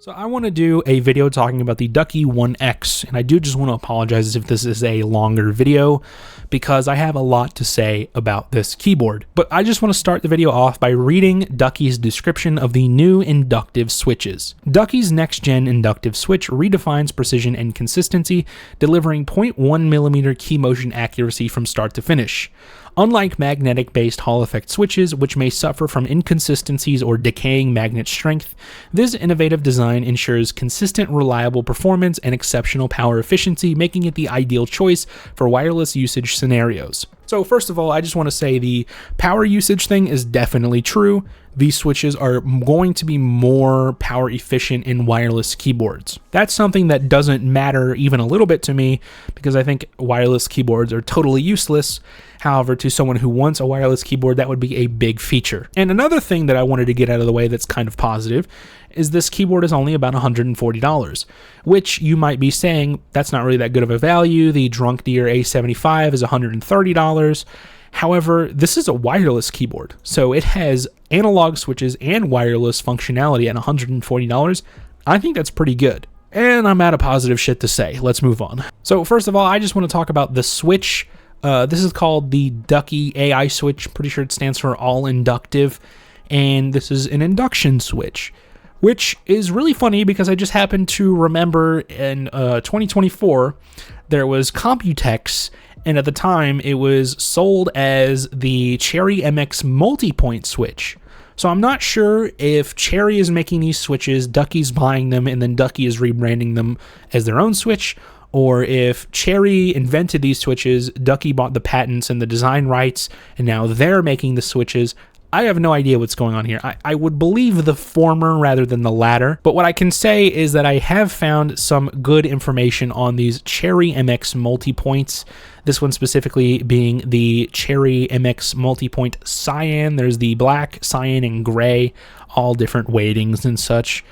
So I want to do a video talking about the Ducky 1X, and I do just want to apologize if this is a longer video because I have a lot to say about this keyboard. But I just want to start the video off by reading Ducky's description of the new inductive switches. Ducky's next-gen inductive switch redefines precision and consistency, delivering 0.1mm key motion accuracy from start to finish. Unlike magnetic-based Hall effect switches, which may suffer from inconsistencies or decaying magnet strength, this innovative design ensures consistent, reliable performance and exceptional power efficiency, making it the ideal choice for wireless usage scenarios. So first of all, I just want to say the power usage thing is definitely true. These switches are going to be more power efficient in wireless keyboards. That's something that doesn't matter even a little bit to me because I think wireless keyboards are totally useless. However, to someone who wants a wireless keyboard, that would be a big feature. And another thing that I wanted to get out of the way that's kind of positive is this keyboard is only about $140, which you might be saying that's not really that good of a value. The Drunk Deer A75 is $130. However, this is a wireless keyboard, so it has analog switches and wireless functionality at $140. I think that's pretty good. And I'm out of positive shit to say. Let's move on. So first of all, I just want to talk about the switch. This is called the Ducky AI switch. Pretty sure it stands for all inductive. And this is an induction switch, which is really funny because I just happened to remember in 2024, there was Computex, and at the time it was sold as the Cherry MX multi-point switch. So I'm not sure if Cherry is making these switches, Ducky's buying them, and then Ducky is rebranding them as their own switch, or if Cherry invented these switches, Ducky bought the patents and the design rights, and now they're making the switches. I have no idea what's going on here. I would believe the former rather than the latter, but what I can say is that I have found some good information on these Cherry MX multi-points. This one specifically being the Cherry MX multi-point cyan. There's the black, cyan, and gray, all different weightings and such.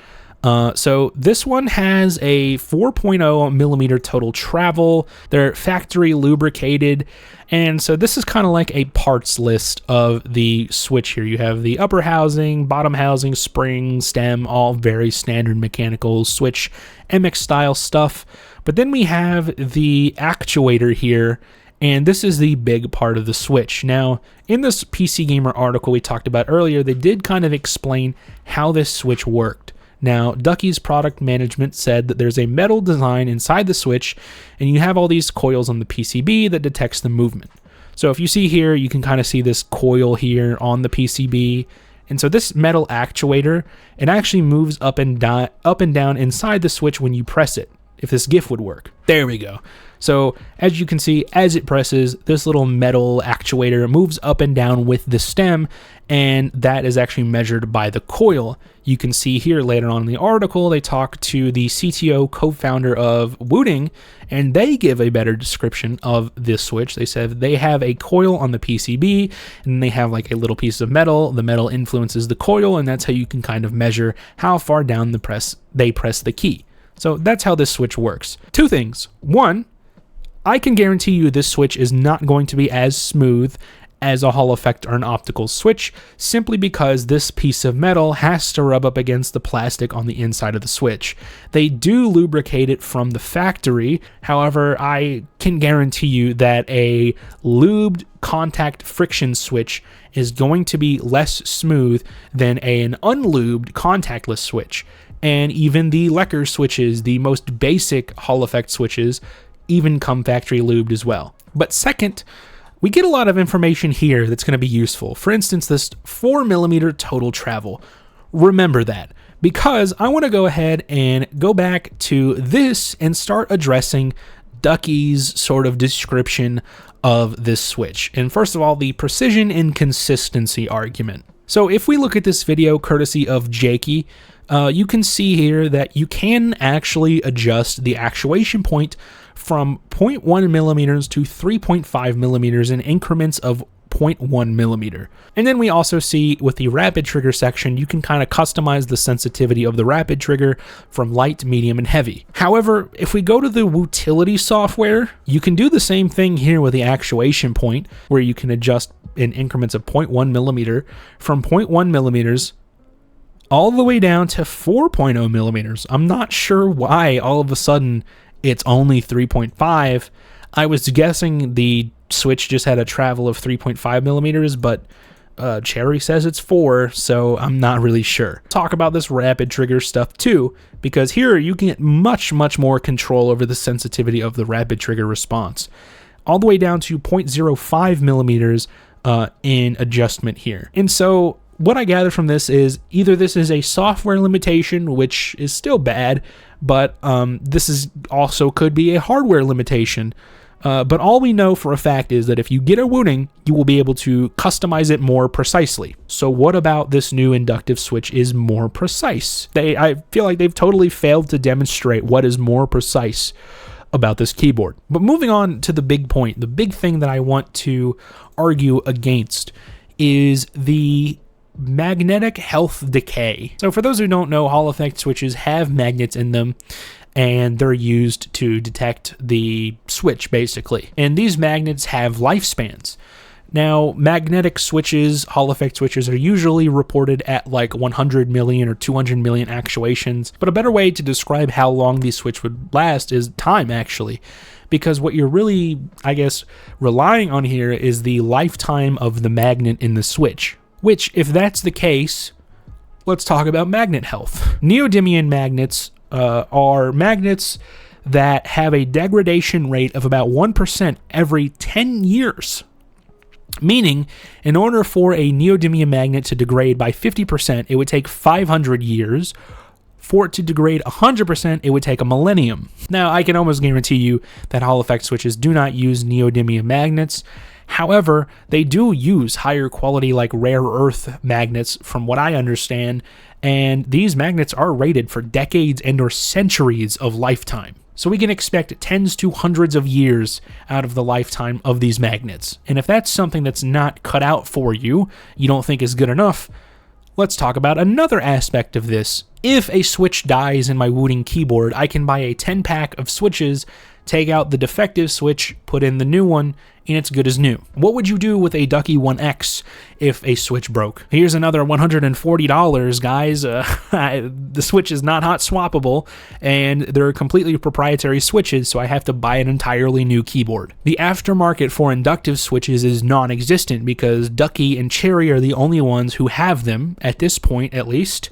So this one has a 4.0mm total travel. They're factory lubricated. And so this is kind of like a parts list of the switch here. You have the upper housing, bottom housing, spring, stem, all very standard mechanical switch MX style stuff. But then we have the actuator here, and this is the big part of the switch. Now, in this PC Gamer article we talked about earlier, they did kind of explain how this switch worked. Now, Ducky's product management said that there's a metal design inside the switch, and you have all these coils on the PCB that detects the movement. So if you see here, you can kind of see this coil here on the PCB. And so this metal actuator, it actually moves up and down inside the switch when you press it, if this GIF would work. There we go. So as you can see, as it presses, this little metal actuator moves up and down with the stem, and that is actually measured by the coil. You can see here later on in the article, they talk to the CTO co-founder of Wooting, and they give a better description of this switch. They said they have a coil on the PCB, and they have like a little piece of metal. The metal influences the coil, and that's how you can kind of measure how far down they press the key. So that's how this switch works. Two things. One, I can guarantee you this switch is not going to be as smooth as a Hall effect or an optical switch, simply because this piece of metal has to rub up against the plastic on the inside of the switch. They do lubricate it from the factory. However, I can guarantee you that a lubed contact friction switch is going to be less smooth than an unlubed contactless switch. And even the Lecker switches, the most basic Hall effect switches, even come factory lubed as well. But second, we get a lot of information here that's going to be useful. For instance, this 4mm total travel. Remember that, because I want to go ahead and go back to this and start addressing Ducky's sort of description of this switch. And first of all, the precision and consistency argument. So if we look at this video courtesy of Jakey, you can see here that you can actually adjust the actuation point from 0.1mm to 3.5mm in increments of 0.1mm. And then we also see with the rapid trigger section, you can kind of customize the sensitivity of the rapid trigger from light, medium, and heavy. However, if we go to the utility software, you can do the same thing here with the actuation point, where you can adjust in increments of 0.1mm from 0.1mm all the way down to 4.0 millimeters. I'm not sure why all of a sudden it's only 3.5. I was guessing the Switch just had a travel of 3.5 millimeters, but Cherry says it's 4, so I'm not really sure. Talk about this rapid trigger stuff too, because here you can get much more control over the sensitivity of the rapid trigger response, all the way down to 0.05 millimeters in adjustment here. And so what I gather from this is either this is a software limitation, which is still bad, but this is also could be a hardware limitation. But all we know for a fact is that if you get a Wooting, you will be able to customize it more precisely. So what about this new inductive switch is more precise? I feel like they've totally failed to demonstrate what is more precise about this keyboard. But moving on to the big point, the big thing that I want to argue against is the magnetic health decay. So for those who don't know, Hall effect switches have magnets in them, and they're used to detect the switch, basically. And these magnets have lifespans. Now, magnetic switches, Hall effect switches, are usually reported at like 100 million or 200 million actuations. But a better way to describe how long these switch would last is time, actually. Because what you're really, I guess, relying on here is the lifetime of the magnet in the switch. Which, if that's the case, let's talk about magnet health. Neodymium magnets are magnets that have a degradation rate of about 1% every 10 years. Meaning, in order for a neodymium magnet to degrade by 50%, it would take 500 years. For it to degrade 100%, it would take a millennium. Now, I can almost guarantee you that Hall effect switches do not use neodymium magnets. However, they do use higher quality like rare earth magnets from what I understand, and these magnets are rated for decades and or centuries of lifetime. So we can expect tens to hundreds of years out of the lifetime of these magnets. And if that's something that's not cut out for you, you don't think is good enough, let's talk about another aspect of this. If a switch dies in my Wooting keyboard, I can buy a 10-pack of switches, take out the defective switch, put in the new one, and it's good as new. What would you do with a Ducky 1X if a switch broke? Here's another $140, guys. The switch is not hot swappable, and they're completely proprietary switches, so I have to buy an entirely new keyboard. The aftermarket for inductive switches is non-existent because Ducky and Cherry are the only ones who have them, at this point at least.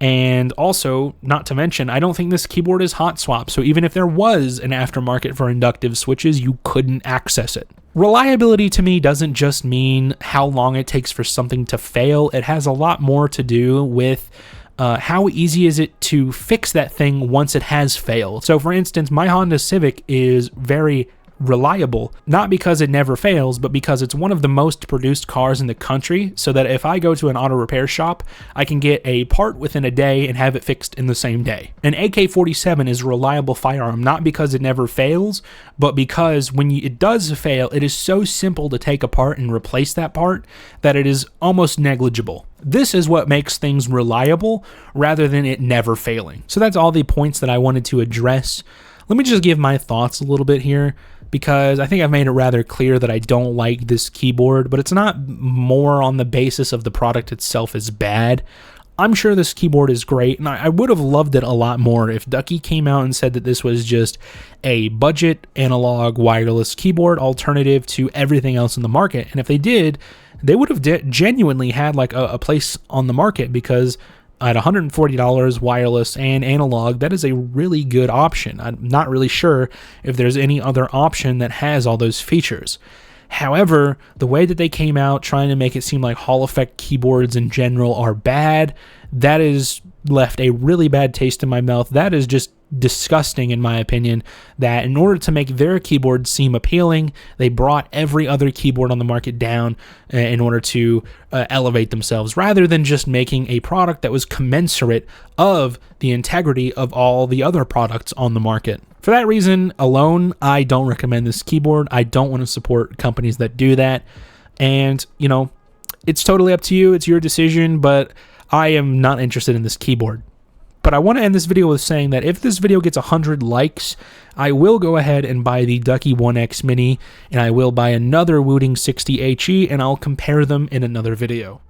And also, not to mention, I don't think this keyboard is hot swap, so even if there was an aftermarket for inductive switches, you couldn't access it. Reliability to me doesn't just mean how long it takes for something to fail. It has a lot more to do with how easy is it to fix that thing once it has failed. So for instance, my Honda Civic is very reliable, not because it never fails, but because it's one of the most produced cars in the country, so that if I go to an auto repair shop, I can get a part within a day and have it fixed in the same day. An AK-47 is a reliable firearm, not because it never fails, but because when it does fail, it is so simple to take apart and replace that part that it is almost negligible. This is what makes things reliable rather than it never failing. So that's all the points that I wanted to address. Let me just give my thoughts a little bit here, because I think I've made it rather clear that I don't like this keyboard, but it's not more on the basis of the product itself is bad. I'm sure this keyboard is great, and I would have loved it a lot more if Ducky came out and said that this was just a budget analog wireless keyboard alternative to everything else in the market. And if they did, they would have genuinely had like a place on the market, because at $140 wireless and analog, that is a really good option. I'm not really sure if there's any other option that has all those features. However, the way that they came out trying to make it seem like Hall effect keyboards in general are bad, that has left a really bad taste in my mouth. That is just disgusting, in my opinion, that in order to make their keyboard seem appealing, they brought every other keyboard on the market down in order to elevate themselves, rather than just making a product that was commensurate of the integrity of all the other products on the market. For that reason alone, I don't recommend this keyboard. I don't want to support companies that do that. And, you know, it's totally up to you. It's your decision, but I am not interested in this keyboard. But I want to end this video with saying that if this video gets 100 likes, I will go ahead and buy the Ducky 1X Mini, and I will buy another Wooting 60HE, and I'll compare them in another video.